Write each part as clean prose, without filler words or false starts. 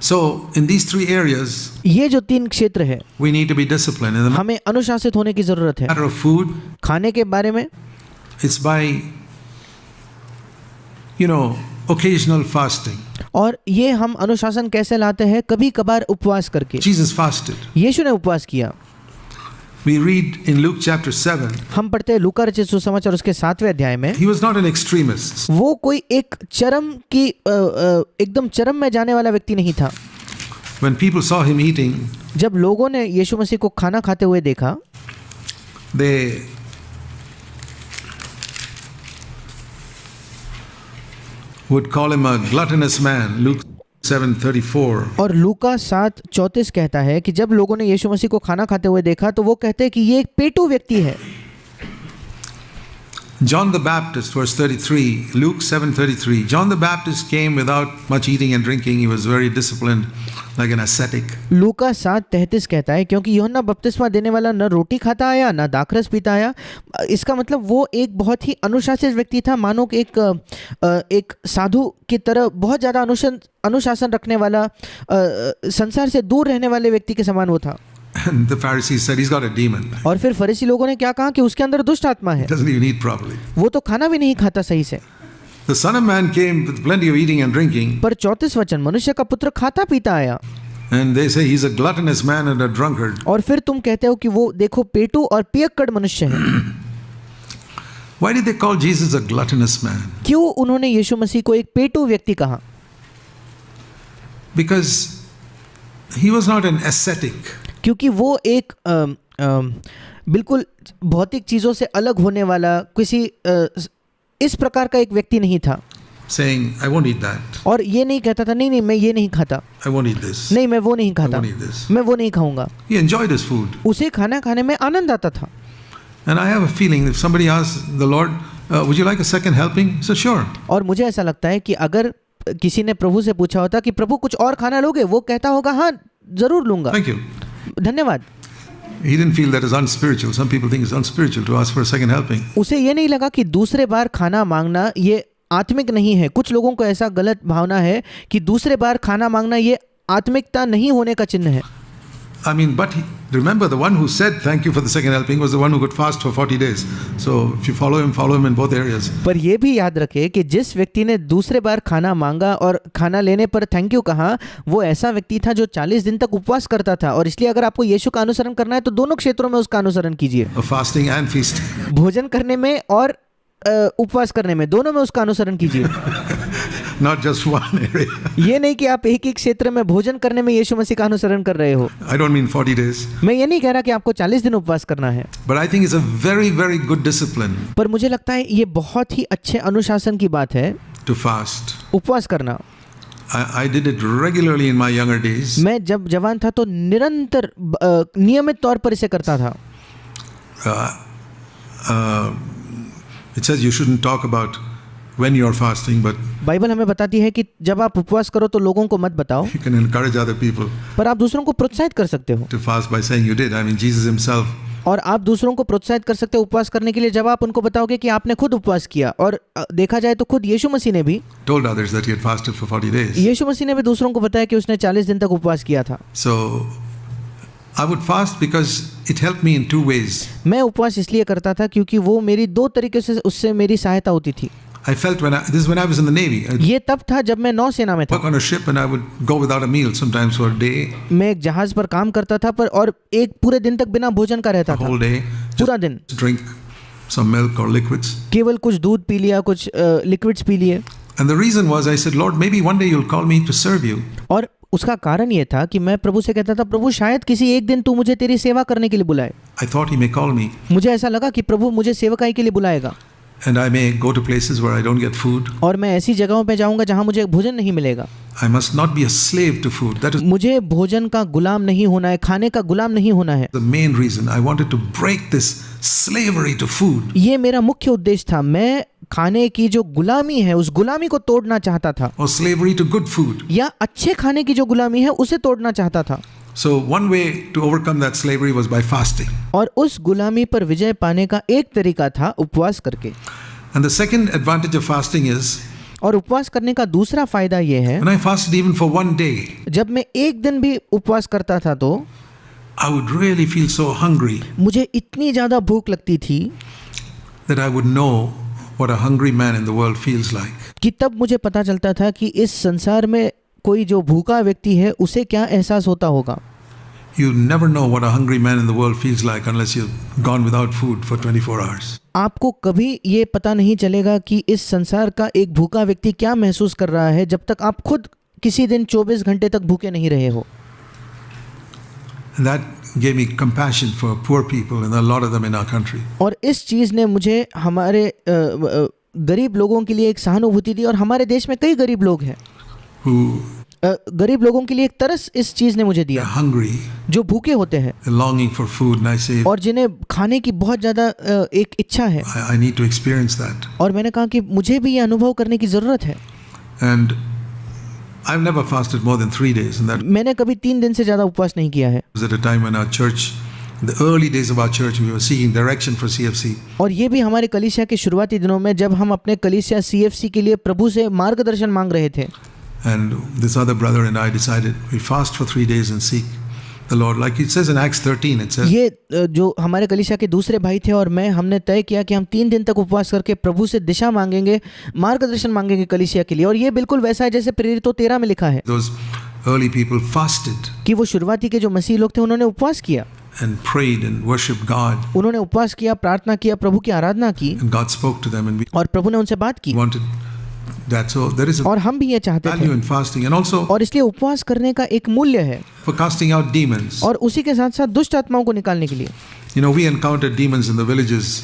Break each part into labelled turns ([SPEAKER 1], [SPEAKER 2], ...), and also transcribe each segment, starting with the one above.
[SPEAKER 1] So in these three areas,
[SPEAKER 2] ये जो 3 क्षेत्र है,
[SPEAKER 1] we need to be disciplined. In the
[SPEAKER 2] हमें अनुशासित होने की जरूरत है.
[SPEAKER 1] matter of food,
[SPEAKER 2] खाने के बारे में
[SPEAKER 1] it's by occasional fasting.
[SPEAKER 2] और ये हम अनुशासन कैसे लाते हैं? कभी कभार उपवास करके.
[SPEAKER 1] Jesus fasted.
[SPEAKER 2] यीशु ने उपवास किया.
[SPEAKER 1] We read in Luke chapter 7.
[SPEAKER 2] हम पढ़ते हैं लूका रचित सुसमाचार उसके 7वें अध्याय में.
[SPEAKER 1] He was not an extremist.
[SPEAKER 2] वो कोई एक चरम की एकदम चरम में जाने वाला व्यक्ति नहीं था.
[SPEAKER 1] When people saw him eating,
[SPEAKER 2] जब लोगों ने यीशु मसीह को खाना खाते हुए देखा,
[SPEAKER 1] they would call him a gluttonous man. Luke 7:34.
[SPEAKER 2] और लूका 7:34 कहता है कि जब लोगों ने यीशु मसीह को खाना खाते हुए देखा तो वो कहते हैं कि ये एक पेटू व्यक्ति है.
[SPEAKER 1] John the Baptist, verse 33, Luke 7:33. John the Baptist came without much eating and drinking. He was very disciplined, like an ascetic.
[SPEAKER 2] लूका 7:33 कहता है क्योंकि यूहन्ना बपतिस्मा देने वाला न रोटी खाता आया न दाखरस पीता आया. इसका मतलब वो एक बहुत ही अनुशासित व्यक्ति था, मानो कि एक साधु की तरह बहुत ज़्यादा अनुशासन रखने वाला, संसार से दूर रहने वाले व्यक्ति के समान वो था.
[SPEAKER 1] And the Pharisees said, he's got a demon.
[SPEAKER 2] और फिर फरीसी लोगों ने क्या कहा कि उसके अंदर दुष्ट आत्मा है.
[SPEAKER 1] He doesn't even eat properly.
[SPEAKER 2] वो तो खाना भी नहीं खाता सही से.
[SPEAKER 1] The Son of Man came with plenty of eating and drinking.
[SPEAKER 2] पर 34 वचन, मनुष्य का पुत्र खाता पीता आया.
[SPEAKER 1] And they say he's a gluttonous man and a drunkard.
[SPEAKER 2] और फिर तुम कहते हो कि वो देखो पेटू और पियक्कड़ मनुष्य है.
[SPEAKER 1] Why did they call Jesus a gluttonous man?
[SPEAKER 2] क्यों उन्होंने यीशु मसीह को एक पेटू व्यक्ति कहा?
[SPEAKER 1] Because he was not an ascetic.
[SPEAKER 2] क्योंकि वो एक बिल्कुल भौतिक चीज़ों से अलग होने वाला किसी इस प्रकार का एक व्यक्ति नहीं था.
[SPEAKER 1] Saying, I won't eat that.
[SPEAKER 2] और ये नहीं कहता था नहीं मैं ये नहीं खाता.
[SPEAKER 1] I won't eat this.
[SPEAKER 2] नहीं मैं वो नहीं खाता.
[SPEAKER 1] I won't eat this.
[SPEAKER 2] मैं वो नहीं खाऊंगा.
[SPEAKER 1] He enjoyed his food.
[SPEAKER 2] उसे खाना खाने में आनंद आता था.
[SPEAKER 1] And I have a feeling if somebody asks the Lord, would you like a second helping? He said, sure.
[SPEAKER 2] और मुझे ऐसा लगता है कि अगर किसी ने प्रभु से पूछा होता कि प्रभु कुछ और खाना लोगे, वो कहता होगा हाँ जरूर लूंगा.
[SPEAKER 1] Thank you.
[SPEAKER 2] धन्यवाद.
[SPEAKER 1] He didn't feel that is unspiritual. Some people think it's unspiritual to ask for a second helping.
[SPEAKER 2] उसे ये नहीं लगा कि दूसरे बार खाना मांगना ये आत्मिक नहीं है. कुछ लोगों को ऐसा गलत भावना है कि दूसरे बार खाना मांगना ये आत्मिकता नहीं होने का चिन्ह है.
[SPEAKER 1] I mean, but remember, the one who said thank you for the second helping was the one who could fast for 40 days. So if you follow him in both areas.
[SPEAKER 2] पर ये भी याद रखे कि जिस व्यक्ति ने दूसरे बार खाना मांगा और खाना लेने पर थैंक यू कहा, वो ऐसा व्यक्ति था जो 40 दिन तक उपवास करता था. और इसलिए अगर आपको यीशु का अनुसरण करना है तो दोनों क्षेत्रों में उसका अनुसरण कीजिए.
[SPEAKER 1] Fasting and feasting.
[SPEAKER 2] भोजन करने में और उपवास करने में, दोनों में उसका अनुसरण कीजिए.
[SPEAKER 1] Not just one area.
[SPEAKER 2] ये नहीं कि आप एक क्षेत्र में भोजन करने में यीशु मसीह का अनुसरण कर रहे हो.
[SPEAKER 1] I don't mean 40 days.
[SPEAKER 2] मैं ये नहीं कह रहा कि आपको 40 दिन उपवास करना है.
[SPEAKER 1] But I think it's a very, very good discipline.
[SPEAKER 2] पर मुझे लगता है ये बहुत ही अच्छे अनुशासन की बात है
[SPEAKER 1] To fast.
[SPEAKER 2] उपवास करना.
[SPEAKER 1] I did it regularly in my younger days.
[SPEAKER 2] मैं जब जवान था तो निरंतर नियमित तौर पर इसे करता था.
[SPEAKER 1] It says you shouldn't talk about when you are fasting, but
[SPEAKER 2] Bible हमें बताती है कि जब आप उपवास करो तो लोगों को मत बताओ.
[SPEAKER 1] you can encourage other people
[SPEAKER 2] पर आप दूसरों को प्रोत्साहित कर सकते हो.
[SPEAKER 1] to fast by saying you did. I mean, Jesus himself.
[SPEAKER 2] और आप दूसरों को प्रोत्साहित कर सकते हो उपवास करने के लिए जब आप उनको बताओगे कि आपने खुद उपवास किया. और देखा जाए तो खुद यीशु मसीह ने भी
[SPEAKER 1] Told others that he had fasted for 40 days.
[SPEAKER 2] यीशु मसीह ने भी दूसरों को बताया कि उसने 40 दिन तक उपवास किया था.
[SPEAKER 1] So I would fast because it helped me in two ways.
[SPEAKER 2] मैं उपवास इसलिए करता था क्योंकि वो मेरी 2 तरीके से उससे मेरी सहायता होती थी.
[SPEAKER 1] I felt this is when I was in the Navy. I'd
[SPEAKER 2] ये तब था जब मैं नौसेना में था.
[SPEAKER 1] work on a ship and I would go without a meal sometimes for a day,
[SPEAKER 2] मैं एक जहाज पर काम करता था पर और एक पूरे दिन तक बिना भोजन का रहता
[SPEAKER 1] a
[SPEAKER 2] था.
[SPEAKER 1] whole day,
[SPEAKER 2] पूरा दिन
[SPEAKER 1] just drink some milk or liquids.
[SPEAKER 2] केवल कुछ दूध पी लिया, कुछ लिक्विड्स पी लिए.
[SPEAKER 1] And the reason was I said, Lord, maybe one day you'll call me to serve you.
[SPEAKER 2] और उसका कारण ये था कि मैं प्रभु से कहता था प्रभु शायद किसी एक दिन तू मुझे तेरी सेवा करने के लिए बुलाए.
[SPEAKER 1] I thought he may call me.
[SPEAKER 2] मुझे ऐसा लगा कि प्रभु मुझे सेवकाई के लिए बुलाएगा.
[SPEAKER 1] And I may go to places where I don't get food.
[SPEAKER 2] और मैं ऐसी जगहों पे जाऊंगा जहां मुझे भोजन नहीं मिलेगा.
[SPEAKER 1] I must not be a slave to food. That is
[SPEAKER 2] मुझे भोजन का गुलाम नहीं होना है, खाने का गुलाम नहीं होना है.
[SPEAKER 1] the main reason. I wanted to break this slavery to food.
[SPEAKER 2] ये मेरा मुख्य उद्देश्य था. मैं खाने की जो गुलामी है उस गुलामी को तोड़ना चाहता था.
[SPEAKER 1] Or slavery to good food.
[SPEAKER 2] या अच्छे खाने की जो गुलामी है उसे तोड़ना चाहता था.
[SPEAKER 1] So one way to overcome that slavery was by fasting.
[SPEAKER 2] और उस गुलामी पर विजय पाने का एक तरीका था उपवास करके.
[SPEAKER 1] And the second advantage of fasting is
[SPEAKER 2] और उपवास करने का दूसरा फायदा ये है,
[SPEAKER 1] when I fasted even for one day,
[SPEAKER 2] जब मैं एक दिन भी उपवास करता था तो
[SPEAKER 1] I would really feel so hungry
[SPEAKER 2] मुझे इतनी ज़्यादा भूख लगती थी
[SPEAKER 1] that I would know what a hungry man in the world feels like.
[SPEAKER 2] कि तब मुझे पता चलता था कि इस संसार में कोई जो भूखा व्यक्ति है उसे क्या एहसास होता होगा।
[SPEAKER 1] You never know what a hungry man in the world feels like unless you've gone without food for 24 hours.
[SPEAKER 2] आपको कभी ये पता नहीं चलेगा कि इस संसार का एक भूखा व्यक्ति क्या महसूस कर रहा है जब तक आप खुद किसी दिन 24 घंटे तक भूखे नहीं रहे हो।
[SPEAKER 1] And that gave me compassion for poor people, and a lot of them in our country.
[SPEAKER 2] और इस चीज़ ने मुझे हमारे गरीब लोगों के लिए एक सहानुभूति दी, और हमारे देश में कई गरीब लोग हैं,
[SPEAKER 1] Who
[SPEAKER 2] गरीब लोगों के लिए एक तरस इस चीज़ ने मुझे
[SPEAKER 1] are
[SPEAKER 2] दिया,
[SPEAKER 1] hungry,
[SPEAKER 2] जो भूखे होते हैं
[SPEAKER 1] they're longing for food, and I say,
[SPEAKER 2] और जिन्हें खाने की बहुत ज़्यादा एक इच्छा है।
[SPEAKER 1] I need to experience that.
[SPEAKER 2] और मैंने कहा कि मुझे भी ये अनुभव करने की ज़रूरत है।
[SPEAKER 1] And I've never fasted more than 3 days, and that
[SPEAKER 2] मैंने कभी 3 दिन से ज़्यादा उपवास नहीं किया है।
[SPEAKER 1] was at a time when our church, in the early days of our church, we were seeking direction for CFC.
[SPEAKER 2] और ये भी हमारे कलीसिया के शुरुआती दिनों में जब हम अपने कलीसिया CFC के लिए प्रभु से मार्गदर्शन मांग रहे थे।
[SPEAKER 1] And this other brother and I decided we fast for 3 days and seek the Lord. Like it says in Acts 13, it says,
[SPEAKER 2] ये जो हमारे कलीसिया के दूसरे भाई थे और मैं, हमने तय किया कि हम 3 दिन तक उपवास करके प्रभु से दिशा मांगेंगे, मार्गदर्शन मांगेंगे कलीसिया के लिए। और ये बिल्कुल वैसा है जैसे प्रेरितों 13 में लिखा है
[SPEAKER 1] those early people fasted
[SPEAKER 2] कि वो शुरुआती के जो मसीह लोग थे उन्होंने उपवास किया,
[SPEAKER 1] and prayed and worshiped God,
[SPEAKER 2] उन्होंने उपवास किया, प्रार्थना किया, प्रभु की आराधना की,
[SPEAKER 1] and God spoke to them, and we
[SPEAKER 2] और प्रभु ने उनसे बात की।
[SPEAKER 1] wanted that. So there is a
[SPEAKER 2] और हम भी ये चाहते
[SPEAKER 1] value
[SPEAKER 2] थे,
[SPEAKER 1] in fasting, and also
[SPEAKER 2] और इसलिए उपवास करने का एक मूल्य है,
[SPEAKER 1] for casting out demons.
[SPEAKER 2] और उसी के साथ साथ दुष्ट आत्माओं को निकालने के लिए।
[SPEAKER 1] You know, we encountered demons in the villages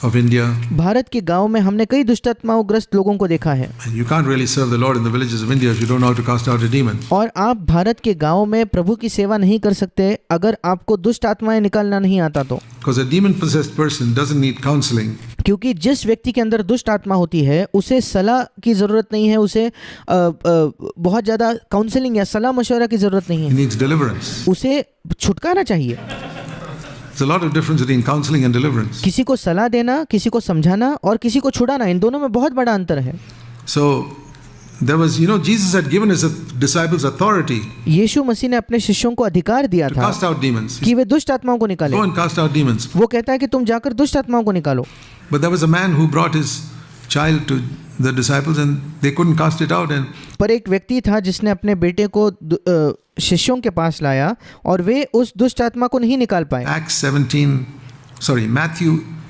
[SPEAKER 1] of India,
[SPEAKER 2] Bharat के गांव में हमने कई दुष्ट आत्माओं ग्रस्त लोगों को देखा है,
[SPEAKER 1] and you can't really serve the Lord in the villages of India if you don't know how to cast out a demon.
[SPEAKER 2] और आप भारत के गांव में प्रभु की सेवा नहीं कर सकते अगर आपको दुष्ट आत्माएं निकालना नहीं आता तो।
[SPEAKER 1] Because a demon-possessed person doesn't need counseling.
[SPEAKER 2] क्योंकि जिस व्यक्ति के अंदर दुष्ट आत्मा होती है उसे सलाह की ज़रूरत नहीं है, उसे बहुत ज़्यादा काउंसलिंग या सलाह मशवरा की ज़रूरत नहीं
[SPEAKER 1] He
[SPEAKER 2] है,
[SPEAKER 1] needs deliverance.
[SPEAKER 2] उसे छुटकारा चाहिए।
[SPEAKER 1] There's a lot of difference between counseling and deliverance.
[SPEAKER 2] किसी को सलाह देना, किसी को समझाना और किसी को छुड़ाना, इन दोनों में बहुत बड़ा अंतर है।
[SPEAKER 1] So there was, Jesus had given his disciples authority
[SPEAKER 2] यीशु मसीह ने अपने शिष्यों को अधिकार दिया
[SPEAKER 1] to
[SPEAKER 2] था
[SPEAKER 1] cast out demons.
[SPEAKER 2] कि वे दुष्ट आत्माओं को निकालें।
[SPEAKER 1] Go and cast out demons.
[SPEAKER 2] वो कहता है कि तुम जाकर दुष्ट आत्माओं को निकालो।
[SPEAKER 1] But there was a man who brought his child to the disciples and they couldn't cast it out. And
[SPEAKER 2] पर एक व्यक्ति था जिसने अपने बेटे को शिष्यों के पास लाया और वे उस दुष्ट आत्मा को नहीं निकाल पाए।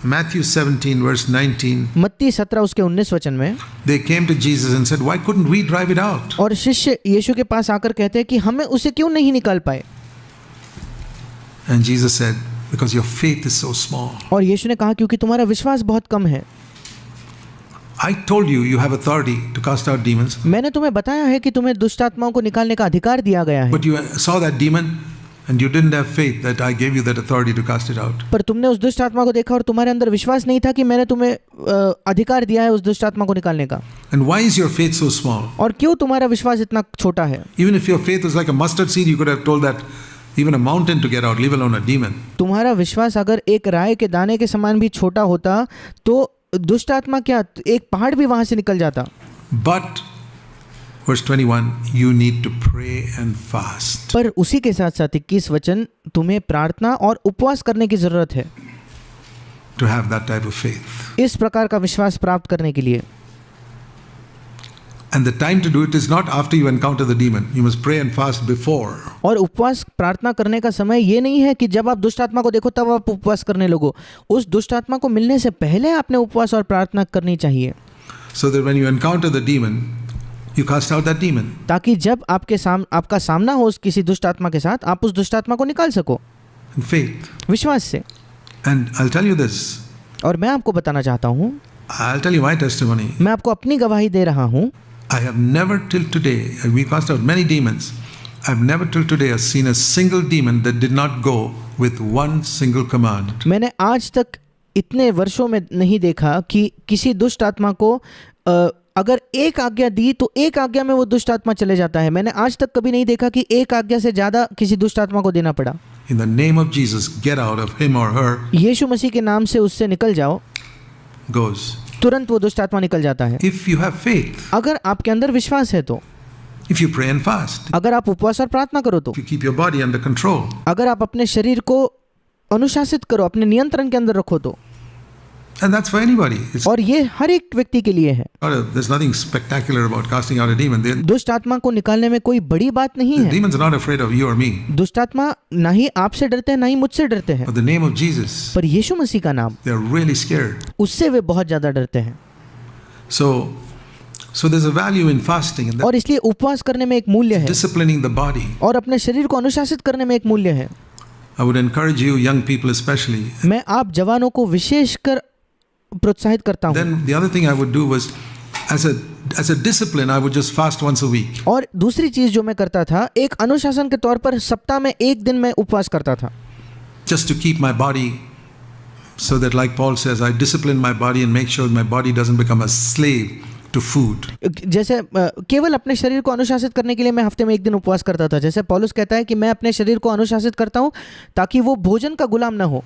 [SPEAKER 1] Matthew 17 verse 19.
[SPEAKER 2] मत्ती 17 उसके 19 वचन में
[SPEAKER 1] They came to Jesus and said, "Why couldn't we drive it out?"
[SPEAKER 2] और शिष्य यीशु के पास आकर कहते हैं कि हमें उसे क्यों नहीं निकाल पाए।
[SPEAKER 1] And Jesus said, "Because your faith is so small."
[SPEAKER 2] और यीशु ने कहा क्योंकि तुम्हारा विश्वास बहुत कम है।
[SPEAKER 1] I told you you have authority to cast out demons,
[SPEAKER 2] मैंने तुम्हें बताया है कि तुम्हें दुष्ट आत्माओं को निकालने का अधिकार दिया गया है,
[SPEAKER 1] but you saw that demon and you didn't have faith that I gave you that authority to cast it out.
[SPEAKER 2] पर तुमने उस दुष्ट आत्मा को देखा और तुम्हारे अंदर विश्वास नहीं था कि मैंने तुम्हें अधिकार दिया है उस दुष्ट आत्मा को निकालने का।
[SPEAKER 1] And why is your faith so small?
[SPEAKER 2] और क्यों तुम्हारा विश्वास इतना छोटा है?
[SPEAKER 1] Even if your faith was like a mustard seed, you could have told that even a mountain to get out, leave alone a demon.
[SPEAKER 2] तुम्हारा विश्वास अगर एक राय के दाने के समान भी छोटा होता तो दुष्ट आत्मा क्या, एक पहाड़ भी वहां से निकल जाता।
[SPEAKER 1] But verse 21, you need to pray and fast
[SPEAKER 2] पर उसी के साथ साथ 21 वचन, तुम्हें प्रार्थना और उपवास करने की जरूरत है
[SPEAKER 1] to have that type of faith.
[SPEAKER 2] इस प्रकार का विश्वास प्राप्त करने के लिए।
[SPEAKER 1] And the time to do it is not after you encounter the demon. You must pray and fast before.
[SPEAKER 2] और उपवास प्रार्थना करने का समय ये नहीं है कि जब आप दुष्ट आत्मा को देखो तब आप उपवास करने लगो। उस दुष्ट आत्मा को मिलने से पहले आपने उपवास और प्रार्थना करनी चाहिए,
[SPEAKER 1] So that when you encounter the demon, you cast out that demon.
[SPEAKER 2] ताकि जब आपका सामना हो किसी दुष्ट आत्मा के साथ, आप उस दुष्ट आत्मा को निकाल सको
[SPEAKER 1] In faith.
[SPEAKER 2] विश्वास से।
[SPEAKER 1] And I'll tell you this.
[SPEAKER 2] और मैं आपको बताना चाहता हूँ,
[SPEAKER 1] I'll tell you my testimony.
[SPEAKER 2] मैं आपको अपनी गवाही दे रहा हूँ।
[SPEAKER 1] I have never till today, we cast out many demons. I've never till today seen a single demon that did not go with one single command.
[SPEAKER 2] मैंने आज तक इतने वर्षों में नहीं देखा कि किसी दुष्ट आत्मा को अगर एक आज्ञा दी तो एक आज्ञा में वो दुष्ट आत्मा चले जाता है। मैंने आज तक कभी नहीं देखा कि एक आज्ञा से ज़्यादा किसी दुष्ट आत्मा को देना पड़ा।
[SPEAKER 1] In the name of Jesus, get out of him or her.
[SPEAKER 2] यीशु मसीह के नाम से उससे निकल जाओ।
[SPEAKER 1] Goes.
[SPEAKER 2] तुरंत वो दुष्ट आत्मा निकल जाता है।
[SPEAKER 1] If you have faith,
[SPEAKER 2] अगर आपके अंदर विश्वास है तो,
[SPEAKER 1] if you pray and fast,
[SPEAKER 2] अगर आप उपवास और प्रार्थना करो तो,
[SPEAKER 1] if you keep your body under control,
[SPEAKER 2] अगर आप अपने शरीर को अनुशासित करो, अपने नियंत्रण के अंदर रखो तो,
[SPEAKER 1] and that's for anybody. It's
[SPEAKER 2] और ये हर एक व्यक्ति के लिए है।
[SPEAKER 1] there's nothing spectacular about casting out a demon.
[SPEAKER 2] दुष्ट आत्मा को निकालने में कोई बड़ी बात नहीं है।
[SPEAKER 1] Demons are not afraid of you or me.
[SPEAKER 2] दुष्ट आत्मा ना ही आपसे डरते हैं ना ही मुझसे डरते हैं,
[SPEAKER 1] But the name of Jesus,
[SPEAKER 2] पर यीशु मसीह का नाम,
[SPEAKER 1] they're really scared.
[SPEAKER 2] उससे वे बहुत ज्यादा डरते हैं।
[SPEAKER 1] So there's a value in fasting, and
[SPEAKER 2] और इसलिए उपवास करने में एक मूल्य है,
[SPEAKER 1] disciplining the body.
[SPEAKER 2] और अपने शरीर को अनुशासित करने में एक मूल्य है।
[SPEAKER 1] I would encourage you, young people especially.
[SPEAKER 2] मैं आप जवानों को विशेषकर प्रोत्साहित करता हूँ।
[SPEAKER 1] Then the other thing I would do was, as a discipline, I would just fast once a week.
[SPEAKER 2] और दूसरी चीज जो मैं करता था, एक अनुशासन के तौर पर सप्ताह में एक दिन मैं उपवास करता था,
[SPEAKER 1] Just to keep my body, so that like Paul says, I discipline my body and make sure my body doesn't become a slave to food.
[SPEAKER 2] जैसे केवल अपने शरीर को अनुशासित करने के लिए मैं हफ्ते में एक दिन उपवास करता था। जैसे पौलुस कहता है कि मैं अपने शरीर को अनुशासित करता हूँ ताकि वो भोजन का गुलाम ना हो।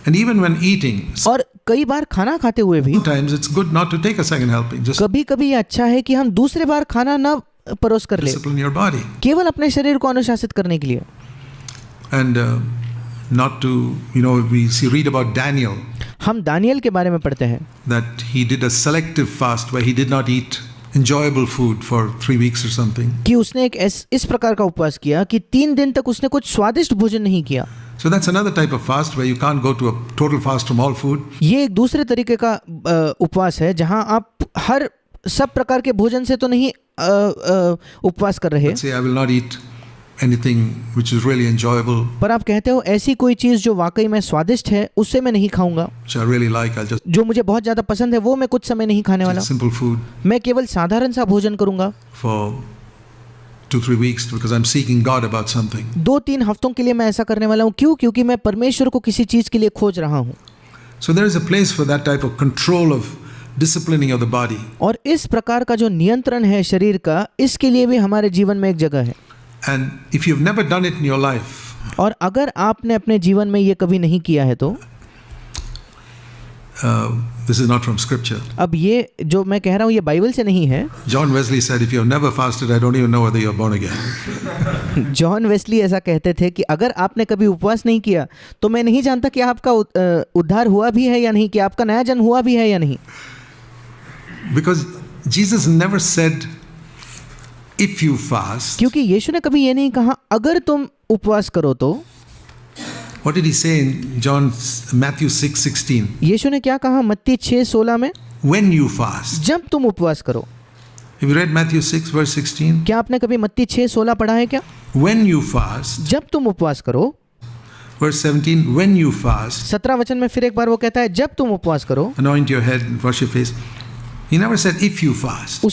[SPEAKER 1] And even when eating,
[SPEAKER 2] और कई बार खाना खाते हुए भी
[SPEAKER 1] sometimes it's good not to take a second helping. Just
[SPEAKER 2] कभी कभी ये अच्छा है कि हम दूसरे बार खाना ना परोस कर ले,
[SPEAKER 1] discipline your body.
[SPEAKER 2] केवल अपने शरीर को अनुशासित करने के लिए।
[SPEAKER 1] And not to, read about Daniel,
[SPEAKER 2] हम दानियल के बारे में पढ़ते हैं
[SPEAKER 1] that he did a selective fast where he did not eat enjoyable food for 3 weeks or something.
[SPEAKER 2] कि उसने एक इस प्रकार का उपवास किया कि 3 दिन तक उसने कुछ स्वादिष्ट भोजन नहीं किया।
[SPEAKER 1] So that's another type of fast where you can't go to a total fast from all food.
[SPEAKER 2] ये एक दूसरे तरीके का उपवास है जहां आप हर सब प्रकार के भोजन से तो नहीं उपवास कर रहे,
[SPEAKER 1] Say I will not eat anything which is really enjoyable,
[SPEAKER 2] पर आप कहते हो ऐसी कोई चीज जो वाकई में स्वादिष्ट है उससे मैं नहीं खाऊंगा,
[SPEAKER 1] which I really like. I'll just
[SPEAKER 2] जो मुझे बहुत ज्यादा पसंद है वो मैं कुछ समय नहीं खाने वाला,
[SPEAKER 1] eat simple food
[SPEAKER 2] मैं केवल साधारण सा भोजन करूंगा
[SPEAKER 1] for 2-3 weeks because I'm seeking God about something.
[SPEAKER 2] 2-3 हफ्तों के लिए मैं ऐसा करने वाला हूँ। क्यों? क्योंकि मैं परमेश्वर को किसी चीज के लिए खोज रहा हूँ।
[SPEAKER 1] So there is a place for that type of control of disciplining of the body.
[SPEAKER 2] और इस प्रकार का जो नियंत्रण है शरीर का, इसके लिए भी हमारे जीवन में एक जगह है।
[SPEAKER 1] And if you've never done it in your life,
[SPEAKER 2] और अगर आपने अपने जीवन में ये कभी नहीं किया है तो
[SPEAKER 1] this is not from scripture.
[SPEAKER 2] अब ये जो मैं कह रहा हूँ ये बाइबल से नहीं है।
[SPEAKER 1] John Wesley said, if you have never fasted, I don't even know whether you're born again.
[SPEAKER 2] John Wesley ऐसा कहते थे कि अगर आपने कभी उपवास नहीं किया तो मैं नहीं जानता कि आपका उद्धार हुआ भी है या नहीं, कि आपका नया जन्म हुआ भी है या नहीं।
[SPEAKER 1] Because Jesus never said, if you fast.
[SPEAKER 2] क्योंकि यीशु ने कभी ये नहीं कहा अगर तुम उपवास करो तो।
[SPEAKER 1] What did he say in Matthew 6:16?
[SPEAKER 2] यीशु ने क्या कहा मत्ती 6:16 में?
[SPEAKER 1] When you fast.
[SPEAKER 2] जब तुम उपवास करो।
[SPEAKER 1] Have you read Matthew 6:16?
[SPEAKER 2] क्या आपने कभी मत्ती 6:16 पढ़ा है क्या?
[SPEAKER 1] When you fast.
[SPEAKER 2] जब तुम उपवास करो।
[SPEAKER 1] Verse 17, when you fast.
[SPEAKER 2] 17 वचन में फिर एक बार वो कहता है जब तुम उपवास करो।
[SPEAKER 1] Anoint your head and wash your face. He never said if you fast.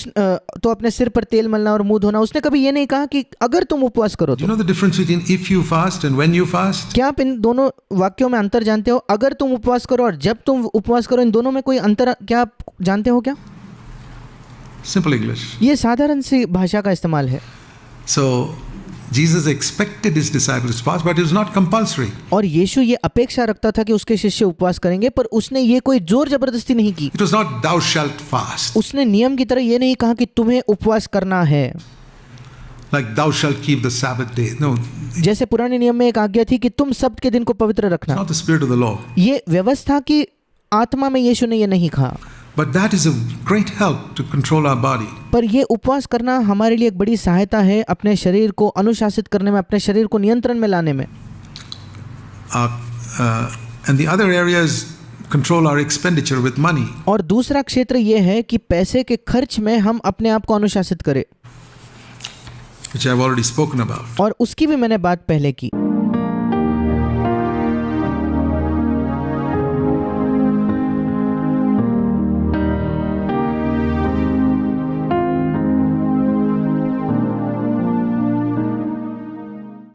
[SPEAKER 2] तो अपने सिर पर तेल मलना और मुंह धोना, उसने कभी ये नहीं कहा कि अगर तुम उपवास करो तो।
[SPEAKER 1] Do you know the difference between if you fast and when you fast?
[SPEAKER 2] क्या आप इन दोनों वाक्यों में अंतर जानते हो? अगर तुम उपवास करो और जब तुम उपवास करो, इन दोनों में कोई अंतर क्या आप जानते हो क्या?
[SPEAKER 1] Simple English.
[SPEAKER 2] ये साधारण सी भाषा का इस्तेमाल है।
[SPEAKER 1] So Jesus expected his disciples to fast, but it was not compulsory.
[SPEAKER 2] और यीशु ये अपेक्षा रखता था कि उसके शिष्य उपवास करेंगे, पर उसने ये कोई जोर जबरदस्ती नहीं की।
[SPEAKER 1] It was not thou shalt fast.
[SPEAKER 2] उसने नियम की तरह ये नहीं कहा कि तुम्हें उपवास करना है।
[SPEAKER 1] Like thou shalt keep the Sabbath day. No,
[SPEAKER 2] जैसे पुराने नियम में एक आज्ञा थी कि तुम सब्त के दिन को पवित्र
[SPEAKER 1] it's
[SPEAKER 2] रखना।
[SPEAKER 1] not the spirit of the law.
[SPEAKER 2] ये व्यवस्था की आत्मा में यीशु ने ये नहीं कहा।
[SPEAKER 1] But that is a great help to control our body.
[SPEAKER 2] पर ये उपवास करना हमारे लिए एक बड़ी सहायता है अपने शरीर को अनुशासित करने में, अपने शरीर को नियंत्रण में लाने में।
[SPEAKER 1] And the other area is control our expenditure with money.
[SPEAKER 2] और दूसरा क्षेत्र ये है कि पैसे के खर्च में हम अपने आप को अनुशासित करें,
[SPEAKER 1] Which I've already spoken about.
[SPEAKER 2] और उसकी भी मैंने बात पहले की।